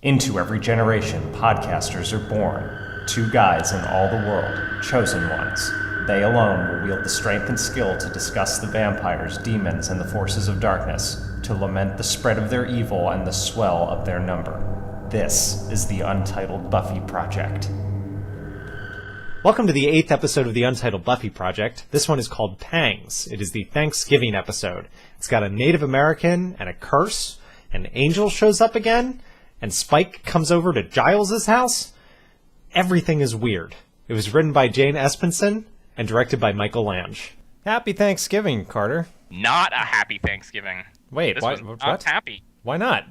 Into every generation, podcasters are born. Two guys in all the world, chosen ones. They alone will wield the strength and skill to discuss the vampires, demons, and the forces of darkness, to lament the spread of their evil and the swell of their number. This is the Untitled Buffy Project. Welcome to the 8th episode of the Untitled Buffy Project. This one is called Pangs. It is the Thanksgiving episode. It's got a Native American and a curse. An angel shows up again, and Spike comes over to Giles' house. Everything is weird. It was written by Jane Espenson and directed by Michael Lange. Happy Thanksgiving, Carter. Not a happy Thanksgiving. Wait, this why, was what? Not happy. Why not?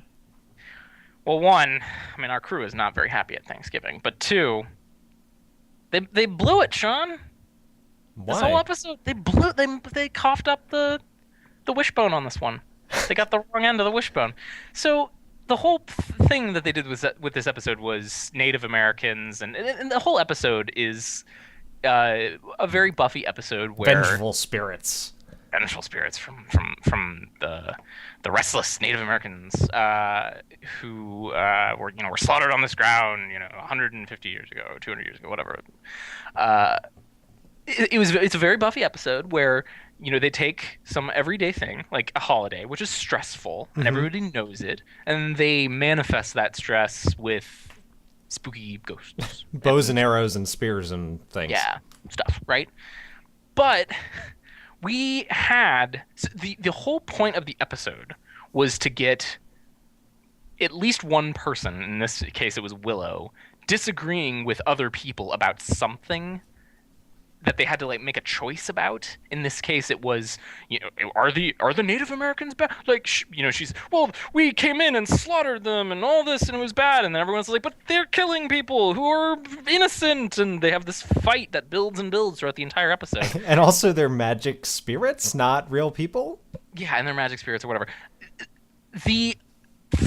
Well, one, I mean, our crew is not very happy at Thanksgiving. But two, they blew it, Sean. Why? This whole episode, they coughed up the wishbone on this one. They got the wrong end of the wishbone. So the whole thing that they did with this episode was Native Americans, and the whole episode is a very Buffy episode where Vengeful spirits from the restless Native Americans who were slaughtered on this ground 150 years ago, 200 years ago, whatever. It's a very Buffy episode where they take some everyday thing like a holiday, which is stressful, and everybody knows it, and they manifest that stress with spooky ghosts, bows and arrows and spears and things. Yeah, stuff, right? But we had the whole point of the episode was to get at least one person, in this case it was Willow, disagreeing with other people about something that they had to make a choice about. In this case, it was, are the Native Americans bad? She's, well, we came in and slaughtered them and all this and it was bad. And then everyone's like, but they're killing people who are innocent. And they have this fight that builds and builds throughout the entire episode. And also they're magic spirits, not real people? Yeah, and they're magic spirits or whatever.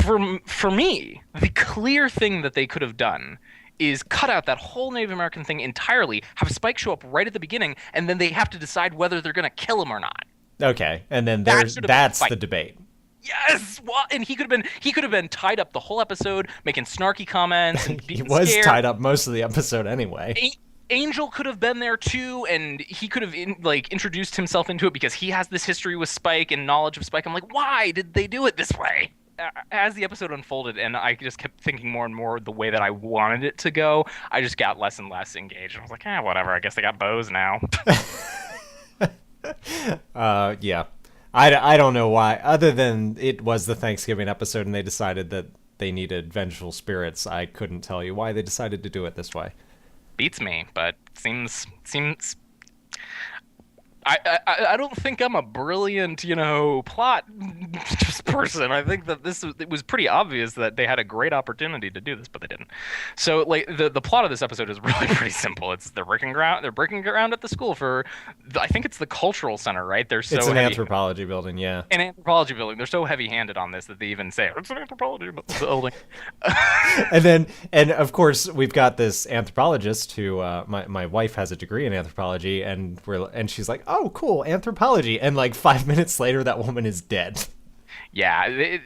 For me, the clear thing that they could have done is cut out that whole Native American thing entirely, have Spike show up right at the beginning, and then they have to decide whether they're going to kill him or not. Okay, and then that's the debate. Yes, well, and he could have been tied up the whole episode, making snarky comments. And He was scared. tied up most of the episode anyway. Angel could have been there too, and he could have introduced himself into it because he has this history with Spike and knowledge of Spike. I'm like, why did they do it this way? As the episode unfolded, and I just kept thinking more and more the way that I wanted it to go, I just got less and less engaged. I was like, whatever. I guess they got bows now. Yeah. I don't know why. Other than it was the Thanksgiving episode and they decided that they needed vengeful spirits, I couldn't tell you why they decided to do it this way. Beats me, but seems. I don't think I'm a brilliant, plot person. I think that it was pretty obvious that they had a great opportunity to do this, but they didn't. So, the plot of this episode is really pretty simple. It's they're breaking ground at the school for, I think it's the cultural center, right? It's an anthropology building, yeah. An anthropology building. They're so heavy-handed on this that they even say it's an anthropology building. and of course we've got this anthropologist who my wife has a degree in anthropology, and she's like, oh, cool, anthropology. And 5 minutes later, that woman is dead. Yeah,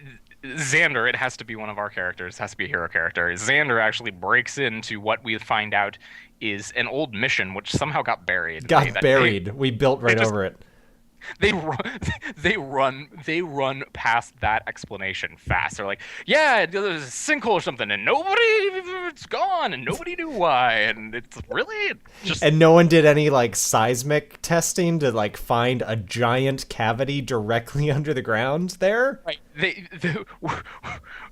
Xander, it has to be one of our characters, it has to be a hero character. Xander actually breaks into what we find out is an old mission, which somehow got buried. We built right over it. They run past that explanation fast. They're like, yeah, there's a sinkhole or something, and it's gone, and nobody knew why, and it's really just. And no one did any seismic testing to find a giant cavity directly under the ground there. Right.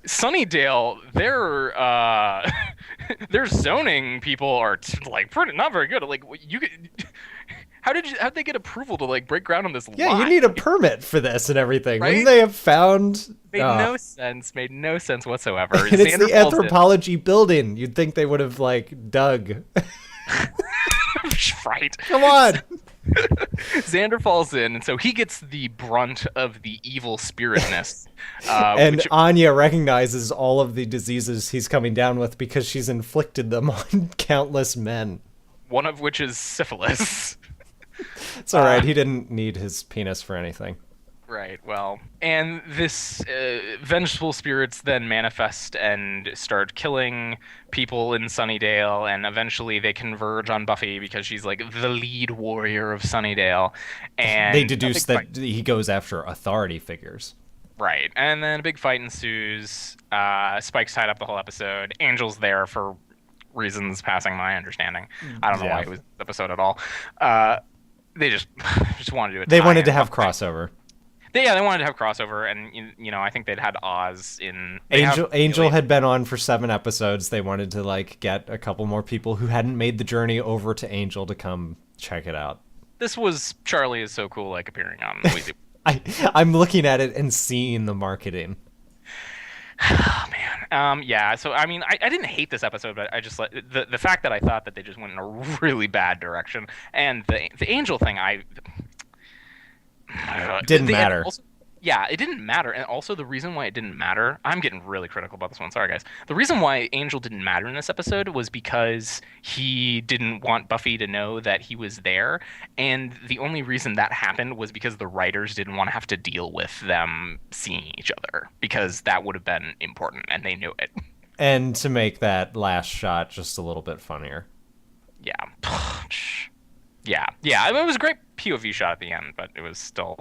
Sunnydale, their zoning people are pretty not very good. How'd they get approval to break ground on this lot? Yeah, you need a permit for this and everything. Right? Wouldn't they have found? Made no sense whatsoever. And it's the anthropology building. You'd think they would have dug. Right. Come on. Xander falls in, and so he gets the brunt of the evil spiritness. And Anya recognizes all of the diseases he's coming down with because she's inflicted them on countless men. One of which is syphilis. It's all right. He didn't need his penis for anything. Right, well, and this vengeful spirits then manifest and start killing people in Sunnydale, and eventually they converge on Buffy because she's like the lead warrior of Sunnydale, They and a deduce big fight. that he goes after authority figures. Right, and then a big fight ensues. Spike's tied up the whole episode. Angel's there for reasons passing my understanding. I don't know why Yeah. it was this episode at all. They just just wanted to do a They wanted tie-in. to have crossover. They wanted to have crossover, and I think they'd had Oz in. They have Angel really- had been on for 7 episodes. They wanted to like get a couple more people who hadn't made the journey over to Angel to come check it out. This was Charlie is so cool, like appearing on Weezy. I'm looking at it and seeing the marketing. Oh man, yeah. So I mean, I didn't hate this episode, but I just the fact that I thought that they just went in a really bad direction, and the Angel thing, Didn't they- and matter. also- yeah, it didn't matter, and also the reason why it didn't matter, I'm getting really critical about this one. Sorry, guys. The reason why Angel didn't matter in this episode was because he didn't want Buffy to know that he was there, and the only reason that happened was because the writers didn't want to have to deal with them seeing each other, because that would have been important, and they knew it. And to make that last shot just a little bit funnier. Yeah. Yeah. I mean, it was a great POV shot at the end, but it was still.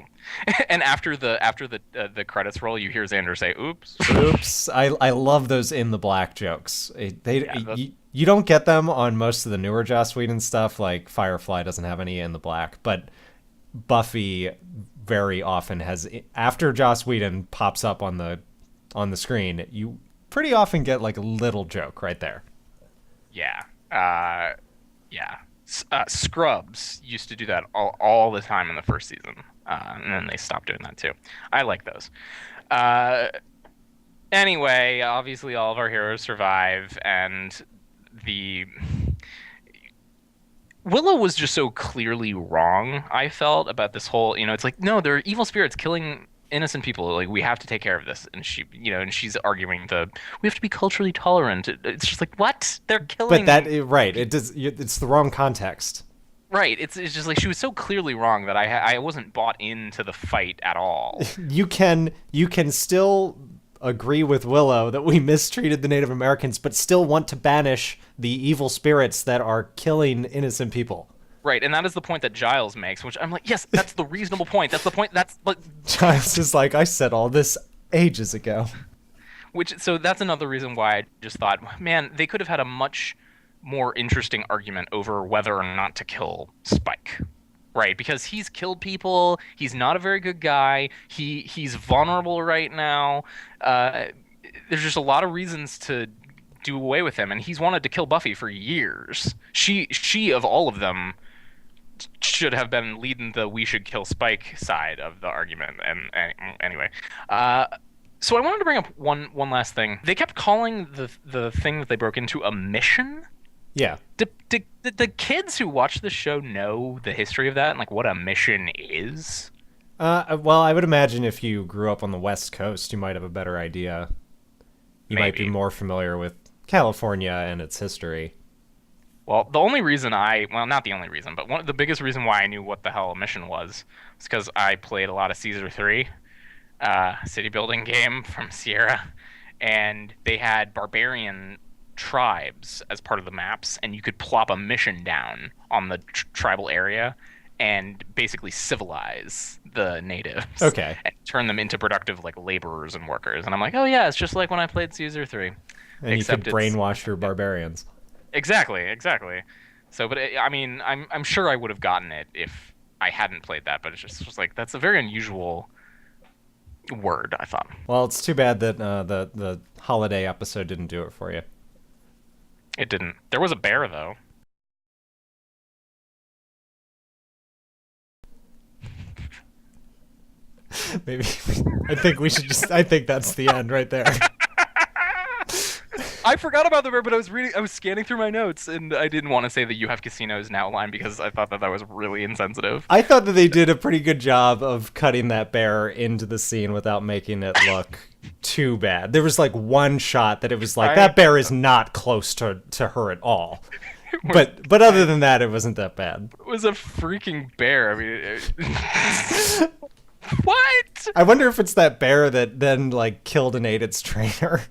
And after the credits roll, you hear Xander say, "Oops." Oops. I love those in the black jokes. You don't get them on most of the newer Joss Whedon stuff, like Firefly doesn't have any in the black, but Buffy very often has, after Joss Whedon pops up on the screen, you pretty often get like a little joke right there. Yeah. Yeah. Scrubs used to do that all the time in the first season, and then they stopped doing that too. I like those. Anyway, obviously all of our heroes survive, and the Willow was just so clearly wrong, I felt, about this whole, it's like, no, there are evil spirits killing innocent people. Like, we have to take care of this. And she's arguing we have to be culturally tolerant. It's just like, what? They're killing. But right. It's the wrong context. Right. It's just like she was so clearly wrong that I wasn't bought into the fight at all. You can still agree with Willow that we mistreated the Native Americans, but still want to banish the evil spirits that are killing innocent people. Right, and that is the point that Giles makes, which I'm like, yes, that's the reasonable point. That's the point. That's like Giles is like, I said all this ages ago. So that's another reason why I just thought, man, they could have had a much more interesting argument over whether or not to kill Spike. Right, because he's killed people. He's not a very good guy. He's vulnerable right now. There's just a lot of reasons to do away with him, and he's wanted to kill Buffy for years. She of all of them should have been leading the "we should kill Spike" side of the argument. And anyway, so I wanted to bring up one last thing. They kept calling the thing that they broke into a mission. Yeah. Do the kids who watch the show know the history of that and like what a mission is? Well, I would imagine if you grew up on the West Coast, you might have a better idea. You might be more familiar with California and its history. Well, the only reason not the only reason, but the biggest reason why I knew what the hell a mission was because I played a lot of Caesar 3, city building game from Sierra, and they had barbarian tribes as part of the maps, and you could plop a mission down on the tribal area and basically civilize the natives. Okay. And turn them into productive like laborers and workers. And I'm like, oh yeah, it's just like when I played Caesar 3. And you could brainwash your barbarians. Exactly. So, but I mean, I'm sure I would have gotten it if I hadn't played that, but it's just like that's a very unusual word, I thought. Well, it's too bad that the holiday episode didn't do it for you. It didn't. There was a bear though. Maybe I think that's the end right there. I forgot about the bear, but I was scanning through my notes, and I didn't want to say that you have casinos now line because I thought that was really insensitive. I thought that they did a pretty good job of cutting that bear into the scene without making it look too bad. There was like one shot that it was like, that bear is not close to her at all. But other than that, it wasn't that bad. It was a freaking bear. I mean, What? I wonder if it's that bear that then, like, killed and ate its trainer.